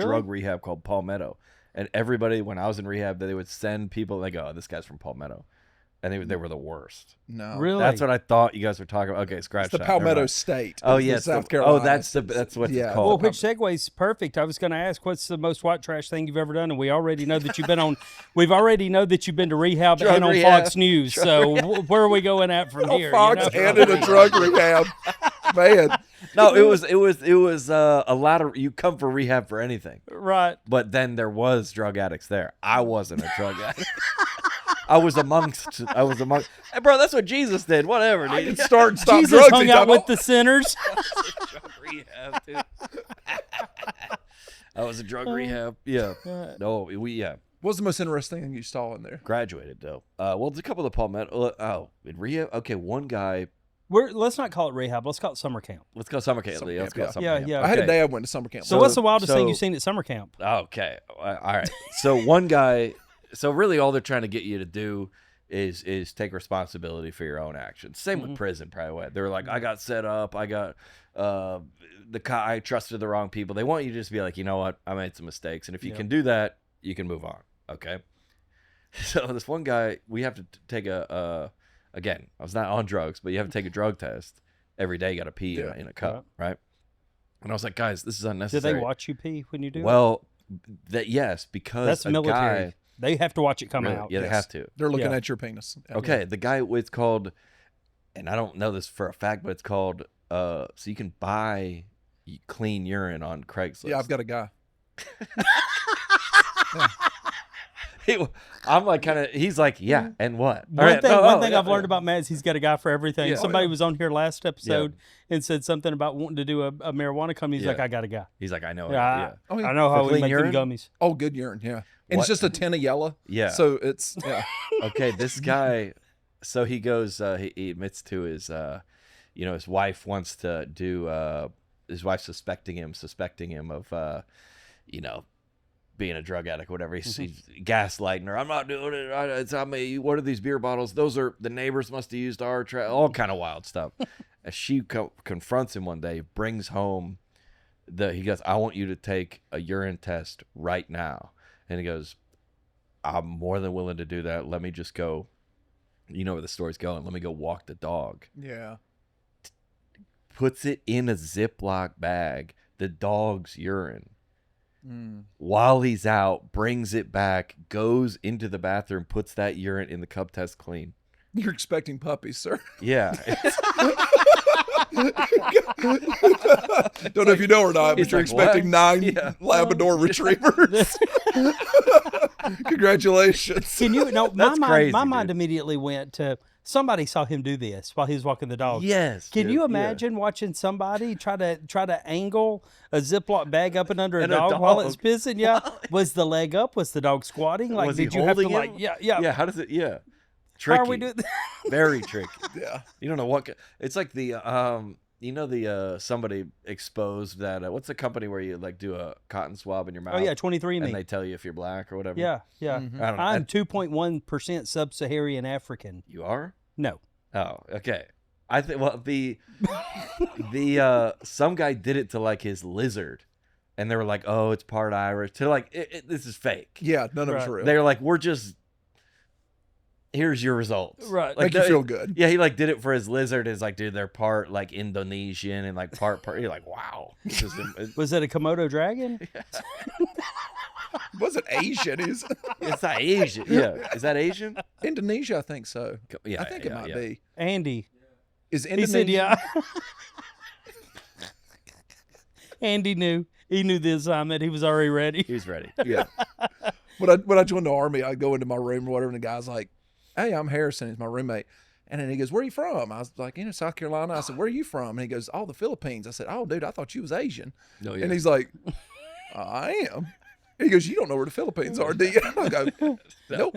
drug rehab called Palmetto. And everybody, when I was in rehab, they would send people like, oh, this guy's from Palmetto. And they were the worst. No. Really? That's what I thought you guys were talking about. Okay, scratch It's the that. Palmetto Never mind. State. Oh, It's yeah. in it's South the- Carolina. Oh, that's what it's called. Well, which segues perfect. I was going to ask, what's the most white trash thing you've ever done? And we already know that you've been on. We've already know that you've been to rehab Drug and on rehab. Fox News. So where are we going at from here? Fox you know? and in a drug rehab. Man. No, it was a lot of, you come for rehab for anything. Right. But then there was drug addicts there. I wasn't a drug addict. I was amongst. Hey, bro, that's what Jesus did. Whatever, dude. I can start and stop Jesus drugs. hung out with the sinners. Drug rehab, dude. I was a drug rehab. Yeah. No, What was the most interesting thing you saw in there? graduated though. Well, it's a couple of the Palmetto. Oh, in rehab. Okay, one guy. Let's not call it rehab. Let's call it summer camp. Let's go summer camp. Summer Let's camp, go yeah. summer Yeah, camp. yeah. I had a Okay. day I went to summer camp. So what's the wildest thing so- you've seen at summer camp? Okay. All right. So one guy. So really, all they're trying to get you to do is take responsibility for your own actions. Same with prison, probably. They were like, I got set up. I got I trusted the wrong people. They want you to just be like, you know what? I made some mistakes, and if you can do that, you can move on. Okay. So this one guy, we have to take again, I was not on drugs, but you have to take a drug test every day. You got to pee in a cup, right? And I was like, guys, this is Did unnecessary. they watch you pee when you do it? Well, yes, because That's a military. guy. They have to watch it come Really? out. Yeah, they Yes. have to. They're looking Yeah. at your penis. Yeah. Okay, the guy, it's called, and I don't know this for a fact, but it's called, so you can buy clean urine on Craigslist. Yeah, I've got a guy. I'm like he's like, yeah, and what? One thing I've learned about Matt is he's got a guy for everything. Yeah. Somebody was on here last episode and said something about wanting to do a marijuana company. He's Yeah. like, I got a guy. He's like, I know. Yeah, I mean, I know how for we clean make urine? them gummies. Oh, good urine. Yeah. And What? it's just a tin of yellow. Yeah. So it's, yeah. Okay, this guy, so he goes, he admits to his, his wife wants to do, his wife suspecting him of, being a drug addict or whatever. He's gaslighting her. I'm not doing it. It's on me. What are these beer bottles? Those are, the neighbors must have used our all kind of wild stuff. As she confronts him one day, brings home he goes, I want you to take a urine test right now. And he goes, I'm more than willing to do that. Let me just go. You know where the story's going. Let me go walk the dog. Yeah. Puts it in a Ziploc bag, the dog's urine. Mm. While he's out, brings it back, goes into the bathroom, puts that urine in the cup test clean. You're expecting puppies, sir. Yeah. Don't know if you know or not, but It's you're like, expecting what? 9 Yeah. Labrador retrievers. Congratulations. Can you? No, That's my crazy, mind dude. immediately went to somebody saw him do this while he was walking the dog. Yes. Can dude, you yeah. imagine watching somebody try to angle a Ziploc bag up and under a And a dog while dog. it's pissing? Yeah. Was the leg up? Was the dog squatting? Like, Was he did you have to holding him? Yeah, how does it, yeah. Tricky. How are we doing? Very tricky. Yeah. You don't know what, it's like the, somebody exposed that, what's the company where you like do a cotton swab in your mouth? Oh yeah, 23andMe. And they tell you if you're black or whatever. Yeah, yeah. Mhm. I don't know. I'm 2.1% sub-Saharan African. You are? No. Oh, okay. I think, well, the some guy did it to like his lizard, and they were like, oh, it's part Irish. To like, this is fake. Yeah, none of it's Right. real. They're like, here's your results. Right. Make you feel good. Yeah, he like did it for his lizard. It's like, dude, they're part like Indonesian and like part. You're like, wow. This is, Was it a Komodo dragon? Was it Asian? it's not Asian. Yeah, is that Asian? Indonesia, I think so. Yeah, I think it might be. Andy. Is He Indonesia? said, yeah. Andy knew. He knew the assignment. He was already ready. He was ready. Yeah. When I joined the army, I go into my room or whatever, and the guy's like, "Hey, I'm Harrison. He's my roommate." And then he goes, "Where are you from?" I was like, South Carolina. I said, "Where are you from?" And he goes, "Oh, the Philippines." I said, "Oh, dude, I thought you was Asian." No, And he's like, "I am." He goes, "You don't know where the Philippines are, do you?" I go, "Nope."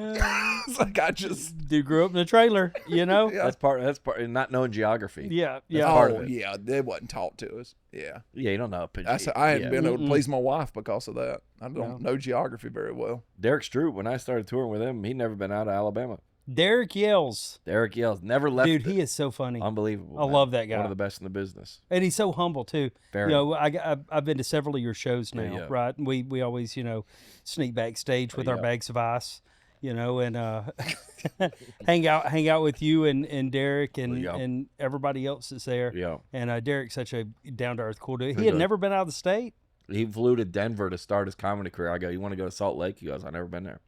It's like I just, Dude grew up in a trailer, you know? yeah. That's part. Not knowing geography. Yeah, That's yeah. part of Oh, it. yeah, it wasn't taught to us. Yeah. Yeah, you don't know. I hadn't been able to Mm-mm. please my wife because of that. I don't No. know geography very well. Derek Stroop, when I started touring with him, he'd never been out of Alabama. Derek yells. Derek yells. Never left. Dude, it. he is so funny. Unbelievable. I man. love that guy. One of the best in the business. And he's so humble too. Very. You know, I've been to several of your shows now, yeah. right? And we always, you know, sneak backstage with our yeah. bags of ice, you know, and hang out with you and Derek and Yeah. and everybody else that's there. Yeah. And Derek's such a down to earth cool dude. He He's had a- never been out of the state. He flew to Denver to start his comedy career. I go, you want to go to Salt Lake? He goes, I've never been there.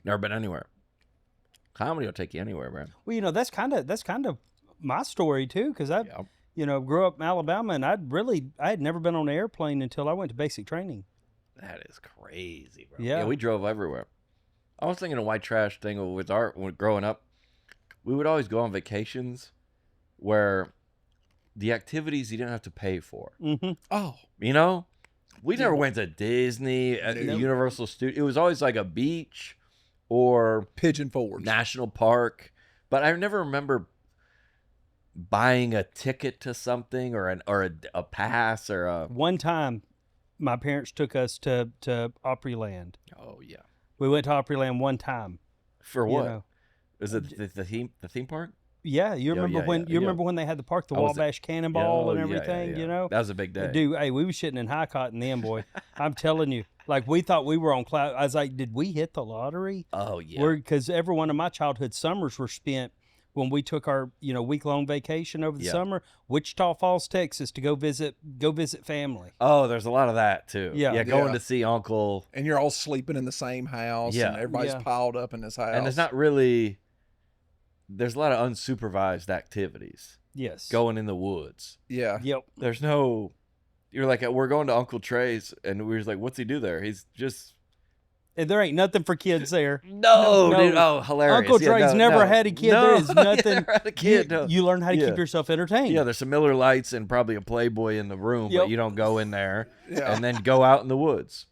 Never been anywhere. Comedy will take you anywhere, man. Well, you know, that's kind of my story too, because I, Yeah. you know, grew up in Alabama, and I had never been on an airplane until I went to basic training. That is crazy, bro. Yeah. We drove everywhere. I was thinking a white trash thing with when growing up. We would always go on vacations where the activities you didn't have to pay for. Mm-hmm. Oh, You know, we never went to Disney, Nope. Universal Studios. It was always like a beach or Pigeon Forge. national park. But I never remember buying a ticket to something or a pass or a. One time, my parents took us to Opryland. Oh yeah. We went to Opryland one time. For you what? know. Is it the theme park? Yeah, you remember yeah, when yeah, you yeah. remember when they had the park, the I was- Wabash Cannonball and Oh, everything. yeah. You know, That was a big day. dude. Hey, we was shitting in high cotton then, boy. I'm telling you, like we thought we were on cloud. I was like, did we hit the lottery? Oh yeah. Because every one of my childhood summers were spent when we took our week long vacation over the Yeah. summer, Wichita Falls, Texas, to go visit family. Oh, there's a lot of that too. Yeah. Going Yeah. to see Uncle, And you're all sleeping in the same house. Yeah. And everybody's Yeah. piled up in this house. and there's not really. There's a lot of unsupervised activities Yes. going in the woods. Yeah. Yep. There's no. You're like, we're going to Uncle Trey's, and we was like, what's he do there? He's just. And there ain't nothing for kids there. No, No. dude. Oh, hilarious. Uncle Yeah, Trey's no, never no. had a kid. No, There is he nothing. never had a kid. no. You learn how to Yeah. keep yourself entertained. Yeah, there's some Miller Lights and probably a Playboy in the room, Yep. but you don't go in there Yeah. and then go out in the woods.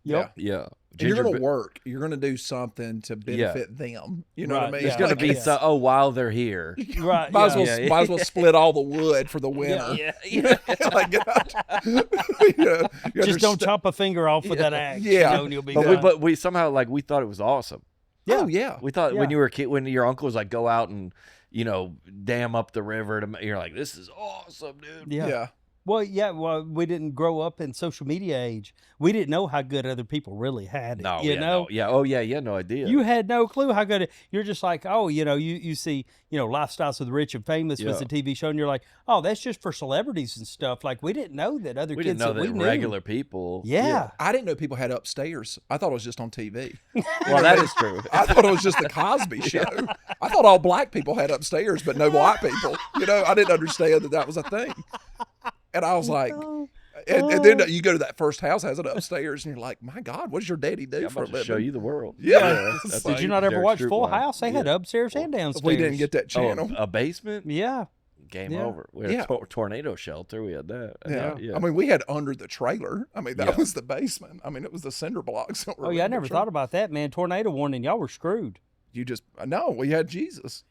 Yep. Yeah. And you're Ginger going to bi- work. You're going to do something to benefit them. You know what I Right, mean? There's yeah. going to Like, be Yeah. some, while they're here. Right. Might as yeah. well, Yeah. might as well split all the wood for the winter. Yeah. Like, you Just don't understand- chop a finger off with that axe. Yeah. You know, and you'll be But fine. we somehow we thought it was awesome. Oh, yeah. We thought Yeah. when you were a kid, when your uncle was like, go out and, dam up the river you're like, this is awesome, dude. Yeah. Yeah. Well, yeah. Well, we didn't grow up in social media age. We didn't know how good other people really had it. No, you yeah, know. no. Yeah. Oh yeah. Yeah. No idea. You had no clue how good it. You're just like, oh, you see, Lifestyles of the Rich and Famous was Yeah. a TV show, and you're like, oh, that's just for celebrities and stuff. Like we didn't know that other we kids didn't know that we that knew. regular people. Yeah. I didn't know people had upstairs. I thought it was just on TV. Well, that is true. I thought it was just the Cosby Show. I thought all black people had upstairs, but no white people. I didn't understand that was a thing. And I was like, and then you go to that first house, has it upstairs, and you're like, my God, what does your daddy do I'm for a about to living? show you the world. Yeah. that's Did like you not ever Derek watch Stroop Full line. House? They had Yeah. upstairs and downstairs. We didn't get that channel. Oh, a basement? Yeah. Game Yeah. over. We had Yeah. a tornado shelter. We had that. Yeah. I mean, we had under the trailer. I mean, that Yeah. was the basement. I mean, it was the cinder blocks. that were Oh yeah, I under the never trailer. thought about that, man. Tornado warning, y'all were screwed. You just, no, we had Jesus.